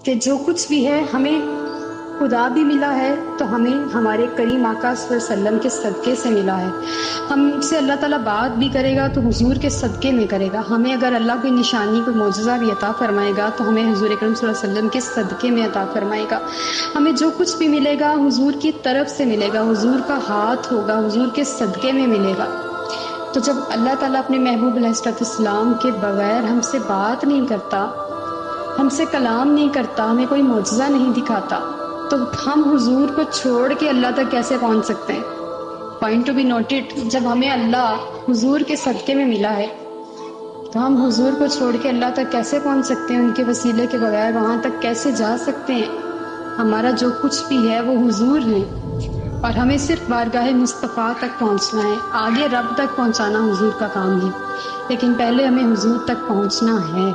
کہ جو کچھ بھی ہے ہمیں خدا بھی ملا ہے تو ہمیں ہمارے کریم آقا صلی اللہ علیہ وسلم کے صدقے سے ملا ہے۔ ہم سے اللہ تعالیٰ بات بھی کرے گا تو حضور کے صدقے میں کرے گا۔ ہمیں اگر اللہ کوئی نشانی کوئی معجزہ بھی عطا فرمائے گا تو ہمیں حضور اکرم صلی اللہ علیہ وسلم کے صدقے میں عطا فرمائے گا۔ ہمیں جو کچھ بھی ملے گا حضور کی طرف سے ملے گا، حضور کا ہاتھ ہوگا، حضور کے صدقے میں ملے گا۔ تو جب اللہ تعالیٰ اپنے محبوب علیہ السلام کے بغیر ہم سے بات نہیں کرتا، ہم سے کلام نہیں کرتا، ہمیں کوئی معجزہ نہیں دکھاتا، تو ہم حضور کو چھوڑ کے اللہ تک کیسے پہنچ سکتے ہیں؟ پوائنٹ ٹو بی نوٹڈ، جب ہمیں اللہ حضور کے صدقے میں ملا ہے تو ہم حضور کو چھوڑ کے اللہ تک کیسے پہنچ سکتے ہیں؟ ان کے وسیلے کے بغیر وہاں تک کیسے جا سکتے ہیں؟ ہمارا جو کچھ بھی ہے وہ حضور ہے، اور ہمیں صرف بارگاہ مصطفیٰ تک پہنچنا ہے۔ آگے رب تک پہنچانا حضور کا کام ہے، لیکن پہلے ہمیں حضور تک پہنچنا ہے۔